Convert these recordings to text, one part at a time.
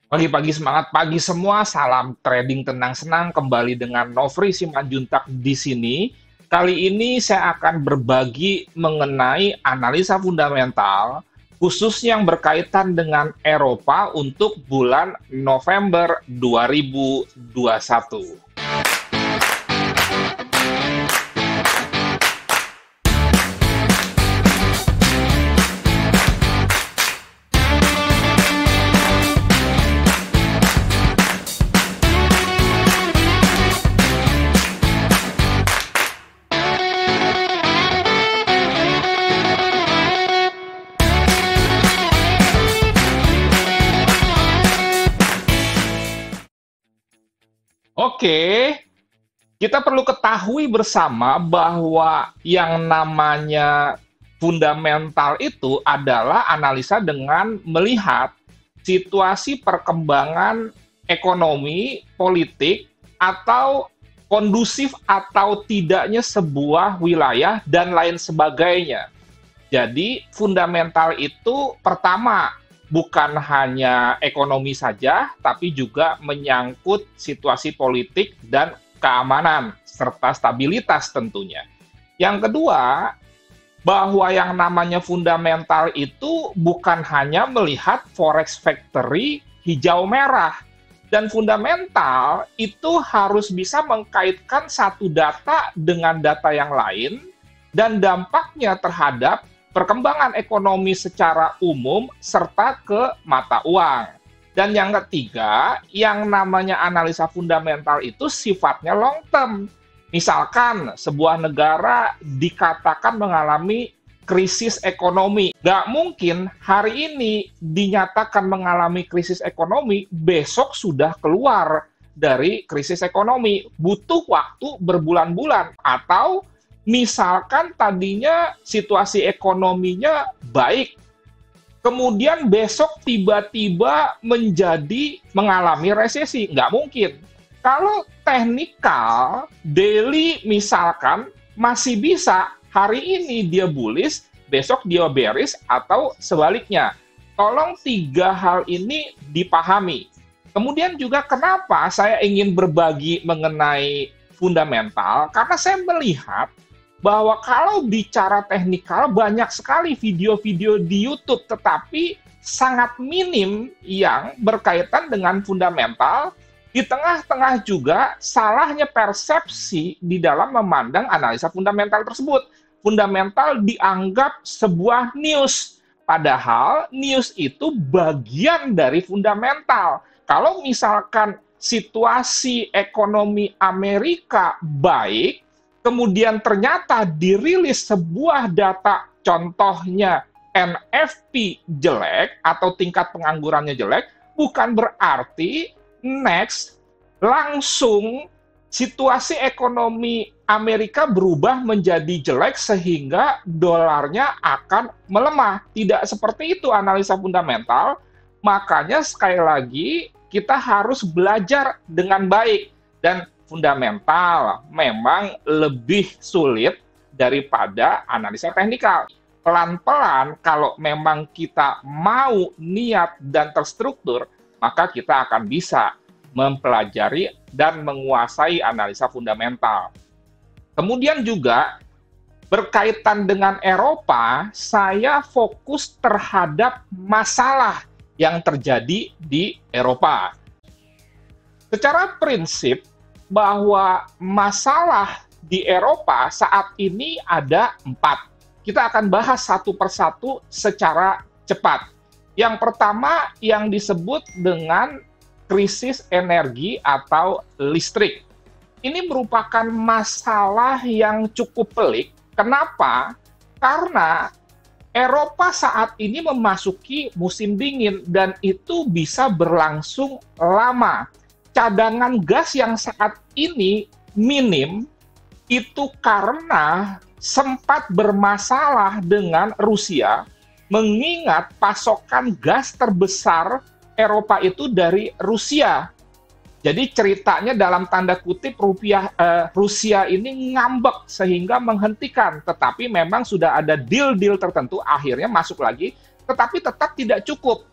Pagi-pagi semangat pagi semua, salam trading tenang senang kembali dengan Nofri Simanjuntak di sini. Kali ini saya akan berbagi mengenai analisa fundamental, khususnya yang berkaitan dengan Eropa untuk bulan November 2021. Oke, kita perlu ketahui bersama bahwa yang namanya fundamental itu adalah analisa dengan melihat situasi perkembangan ekonomi, politik, atau kondusif atau tidaknya sebuah wilayah dan lain sebagainya. Jadi, fundamental itu pertama, bukan hanya ekonomi saja, tapi juga menyangkut situasi politik dan keamanan, serta stabilitas tentunya. Yang kedua, bahwa yang namanya fundamental itu bukan hanya melihat forex factory hijau merah. Dan fundamental itu harus bisa mengkaitkan satu data dengan data yang lain, dan dampaknya terhadap perkembangan ekonomi secara umum, serta ke mata uang. Dan yang ketiga, yang namanya analisa fundamental itu sifatnya long term. Misalkan sebuah negara dikatakan mengalami krisis ekonomi. Nggak mungkin hari ini dinyatakan mengalami krisis ekonomi, besok sudah keluar dari krisis ekonomi. Butuh waktu berbulan-bulan. Atau misalkan tadinya situasi ekonominya baik, kemudian besok tiba-tiba mengalami resesi. Nggak mungkin. Kalau teknikal, daily misalkan masih bisa, hari ini dia bullish, besok dia bearish, atau sebaliknya. Tolong tiga hal ini dipahami. Kemudian juga kenapa saya ingin berbagi mengenai fundamental, karena saya melihat bahwa kalau bicara teknikal banyak sekali video-video di YouTube, tetapi sangat minim yang berkaitan dengan fundamental. Di tengah-tengah juga salahnya persepsi di dalam memandang analisa fundamental tersebut. Fundamental dianggap sebuah news, padahal news itu bagian dari fundamental. Kalau misalkan situasi ekonomi Amerika baik, kemudian ternyata dirilis sebuah data, contohnya NFP jelek atau tingkat penganggurannya jelek, bukan berarti next langsung situasi ekonomi Amerika berubah menjadi jelek sehingga dolarnya akan melemah. Tidak seperti itu analisa fundamental. Makanya sekali lagi kita harus belajar dengan baik, dan fundamental memang lebih sulit daripada analisa teknikal. Pelan-pelan kalau memang kita mau niat dan terstruktur, maka kita akan bisa mempelajari dan menguasai analisa fundamental. Kemudian juga berkaitan dengan Eropa, saya fokus terhadap masalah yang terjadi di Eropa. Secara prinsip, bahwa masalah di Eropa saat ini ada 4. Kita akan bahas satu persatu secara cepat. Yang pertama yang disebut dengan krisis energi atau listrik. Ini merupakan masalah yang cukup pelik. Kenapa? Karena Eropa saat ini memasuki musim dingin dan itu bisa berlangsung lama. Cadangan gas yang saat ini minim itu karena sempat bermasalah dengan Rusia, mengingat pasokan gas terbesar Eropa itu dari Rusia. Jadi ceritanya dalam tanda kutip Rusia ini ngambek sehingga menghentikan, tetapi memang sudah ada deal-deal tertentu akhirnya masuk lagi, tetapi tetap tidak cukup.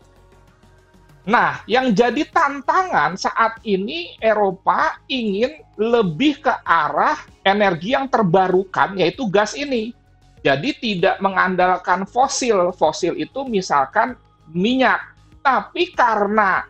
Nah, yang jadi tantangan saat ini Eropa ingin lebih ke arah energi yang terbarukan, yaitu gas ini. Jadi tidak mengandalkan fosil. Fosil itu misalkan minyak. Tapi karena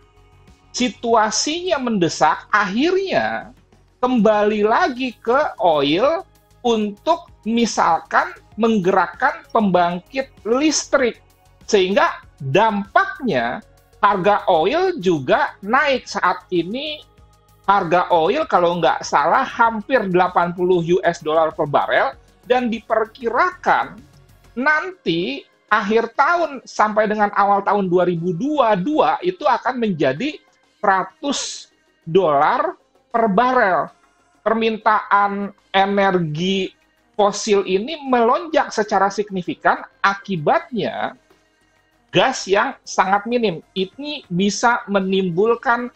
situasinya mendesak, akhirnya kembali lagi ke oil untuk misalkan menggerakkan pembangkit listrik. Sehingga dampaknya harga oil juga naik. Saat ini harga oil kalau nggak salah hampir 80 US dollar per barel, dan diperkirakan nanti akhir tahun sampai dengan awal tahun 2022 itu akan menjadi 100 dolar per barel. Permintaan energi fosil ini melonjak secara signifikan, akibatnya gas yang sangat minim. Ini bisa menimbulkan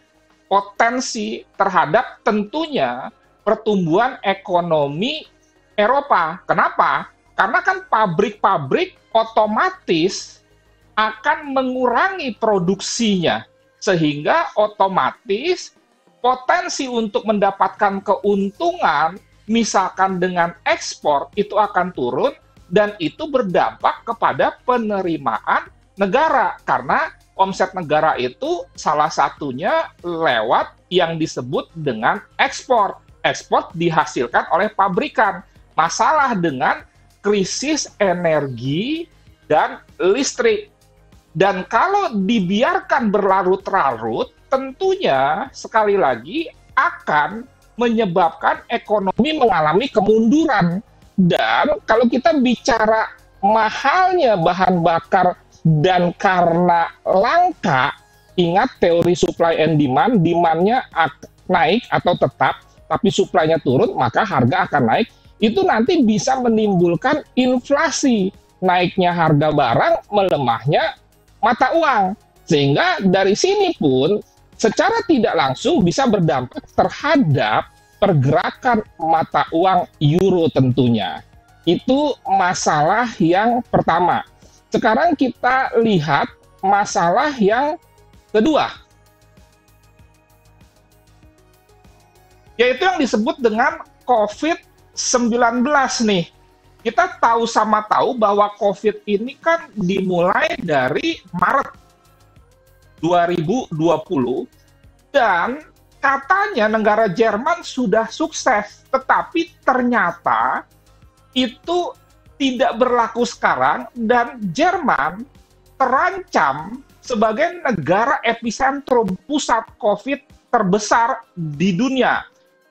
potensi terhadap tentunya pertumbuhan ekonomi Eropa. Kenapa? Karena kan pabrik-pabrik otomatis akan mengurangi produksinya, sehingga otomatis potensi untuk mendapatkan keuntungan, misalkan dengan ekspor, itu akan turun, dan itu berdampak kepada penerimaan negara, karena omset negara itu salah satunya lewat yang disebut dengan ekspor. Ekspor dihasilkan oleh pabrikan. Masalah dengan krisis energi dan listrik. Dan kalau dibiarkan berlarut-larut, tentunya sekali lagi akan menyebabkan ekonomi mengalami kemunduran. Dan kalau kita bicara mahalnya bahan bakar dan karena langka, ingat teori supply and demand, demand-nya naik atau tetap, tapi supply-nya turun, maka harga akan naik. Itu nanti bisa menimbulkan inflasi. Naiknya harga barang, melemahnya mata uang. Sehingga dari sini pun secara tidak langsung bisa berdampak terhadap pergerakan mata uang euro tentunya. Itu masalah yang pertama. Sekarang kita lihat masalah yang kedua, yaitu yang disebut dengan COVID-19 nih. Kita tahu sama tahu bahwa COVID ini kan dimulai dari Maret 2020, dan katanya negara Jerman sudah sukses, tetapi ternyata itu tidak berlaku sekarang, dan Jerman terancam sebagai negara epicentrum pusat COVID terbesar di dunia.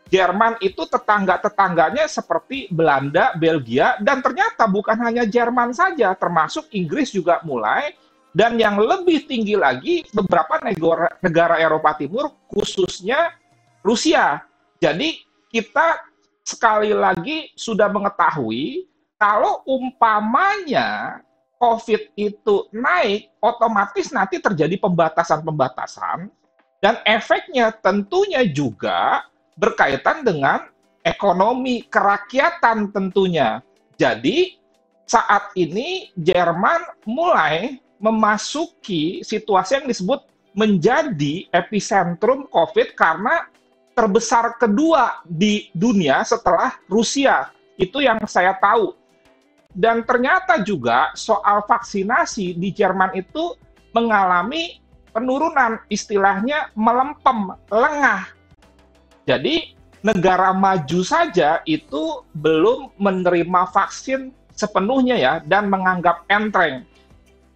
Jerman itu tetangga-tetangganya seperti Belanda, Belgia, dan ternyata bukan hanya Jerman saja, termasuk Inggris juga mulai, dan yang lebih tinggi lagi beberapa negara Eropa Timur, khususnya Rusia. Jadi kita sekali lagi sudah mengetahui kalau umpamanya COVID itu naik, otomatis nanti terjadi pembatasan-pembatasan, dan efeknya tentunya juga berkaitan dengan ekonomi kerakyatan tentunya. Jadi saat ini Jerman mulai memasuki situasi yang disebut menjadi epicentrum COVID karena terbesar kedua di dunia setelah Rusia. Itu yang saya tahu. Dan ternyata juga soal vaksinasi di Jerman itu mengalami penurunan, istilahnya melempem, lengah. Jadi negara maju saja itu belum menerima vaksin sepenuhnya ya, dan menganggap enteng.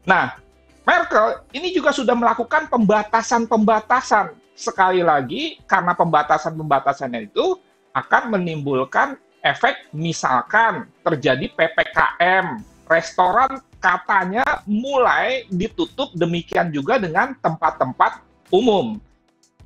Nah, Merkel ini juga sudah melakukan pembatasan-pembatasan. Sekali lagi, karena pembatasan-pembatasannya itu akan menimbulkan efek, misalkan terjadi PPKM, restoran katanya mulai ditutup, demikian juga dengan tempat-tempat umum.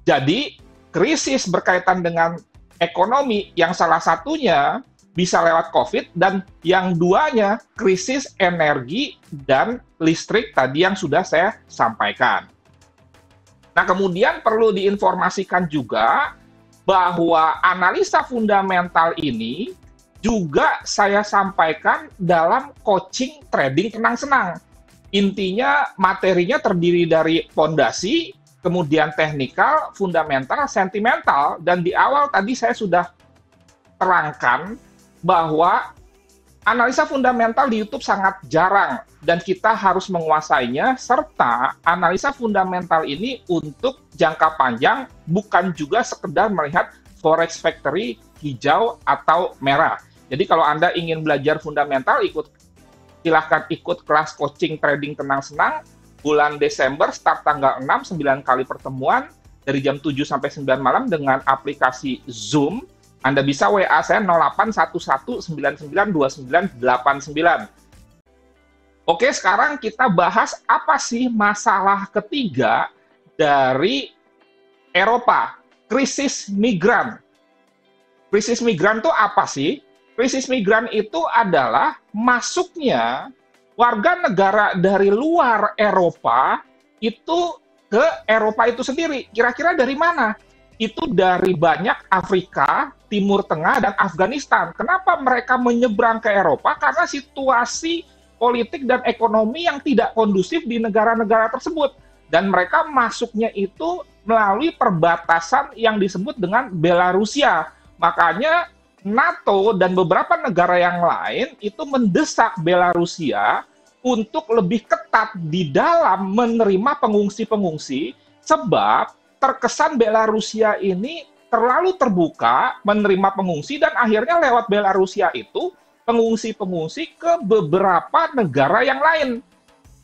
Jadi, krisis berkaitan dengan ekonomi yang salah satunya bisa lewat COVID, dan yang duanya krisis energi dan listrik tadi yang sudah saya sampaikan. Nah, kemudian perlu diinformasikan juga bahwa analisa fundamental ini juga saya sampaikan dalam coaching trading tenang-senang. Intinya materinya terdiri dari fondasi, kemudian teknikal, fundamental, sentimental, dan di awal tadi saya sudah terangkan bahwa analisa fundamental di YouTube sangat jarang dan kita harus menguasainya, serta analisa fundamental ini untuk jangka panjang bukan juga sekedar melihat Forex Factory hijau atau merah. Jadi kalau Anda ingin belajar fundamental, silahkan ikut kelas coaching trading tenang-senang bulan Desember, start tanggal 6, 9 kali pertemuan dari jam 7 sampai 9 malam dengan aplikasi Zoom. Anda bisa WA saya 0811992989. Oke, sekarang kita bahas apa sih masalah ketiga dari Eropa, krisis migran. Krisis migran itu apa sih? Krisis migran itu adalah masuknya warga negara dari luar Eropa itu ke Eropa itu sendiri. Kira-kira dari mana? Itu dari banyak Afrika, Timur Tengah, dan Afghanistan. Kenapa mereka menyeberang ke Eropa? Karena situasi politik dan ekonomi yang tidak kondusif di negara-negara tersebut. Dan mereka masuknya itu melalui perbatasan yang disebut dengan Belarusia. Makanya NATO dan beberapa negara yang lain itu mendesak Belarusia untuk lebih ketat di dalam menerima pengungsi-pengungsi, sebab terkesan Belarusia ini terlalu terbuka menerima pengungsi, dan akhirnya lewat Belarusia itu pengungsi-pengungsi ke beberapa negara yang lain,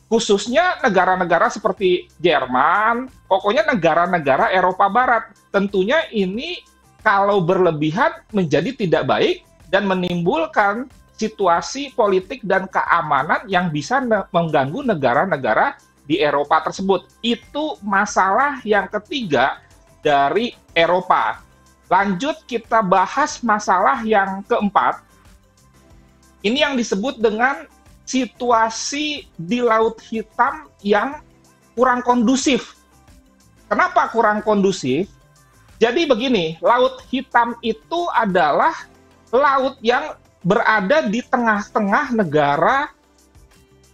khususnya negara-negara seperti Jerman, pokoknya negara-negara Eropa Barat. Tentunya ini kalau berlebihan menjadi tidak baik dan menimbulkan situasi politik dan keamanan yang bisa mengganggu negara-negara di Eropa tersebut. Itu masalah yang ketiga dari Eropa. Lanjut kita bahas masalah yang keempat. Ini yang disebut dengan situasi di Laut Hitam yang kurang kondusif. Kenapa kurang kondusif? Jadi begini, Laut Hitam itu adalah laut yang berada di tengah-tengah negara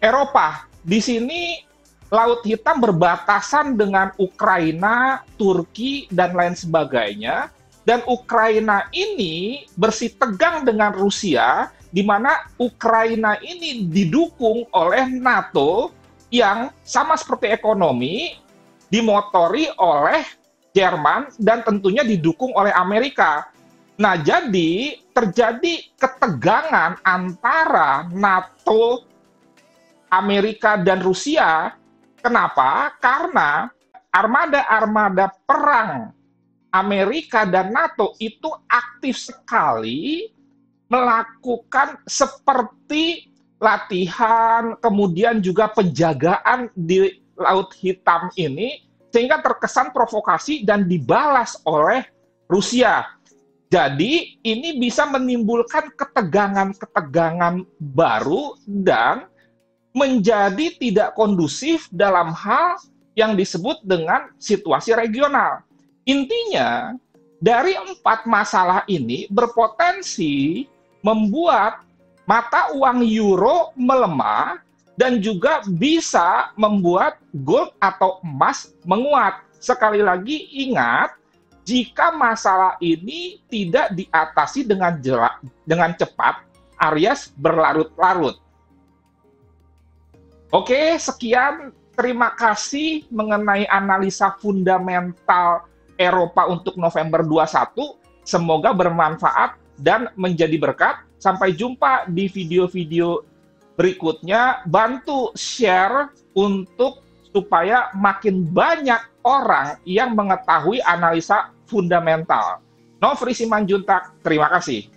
Eropa. Di sini Laut Hitam berbatasan dengan Ukraina, Turki, dan lain sebagainya. Dan Ukraina ini bersitegang dengan Rusia, di mana Ukraina ini didukung oleh NATO yang sama seperti ekonomi, dimotori oleh Jerman, dan tentunya didukung oleh Amerika. Nah, jadi terjadi ketegangan antara NATO, Amerika, dan Rusia. Kenapa? Karena armada-armada perang Amerika dan NATO itu aktif sekali melakukan seperti latihan, kemudian juga penjagaan di Laut Hitam ini, sehingga terkesan provokasi dan dibalas oleh Rusia. Jadi ini bisa menimbulkan ketegangan-ketegangan baru dan menjadi tidak kondusif dalam hal yang disebut dengan situasi regional. Intinya, dari 4 masalah ini berpotensi membuat mata uang euro melemah dan juga bisa membuat gold atau emas menguat. Sekali lagi ingat, jika masalah ini tidak diatasi dengan cepat, alias berlarut-larut. Oke, sekian. Terima kasih mengenai analisa fundamental Eropa untuk November 21. Semoga bermanfaat dan menjadi berkat. Sampai jumpa di video-video berikutnya. Bantu share untuk supaya makin banyak orang yang mengetahui analisa fundamental. Nofri Simanjuntak, terima kasih.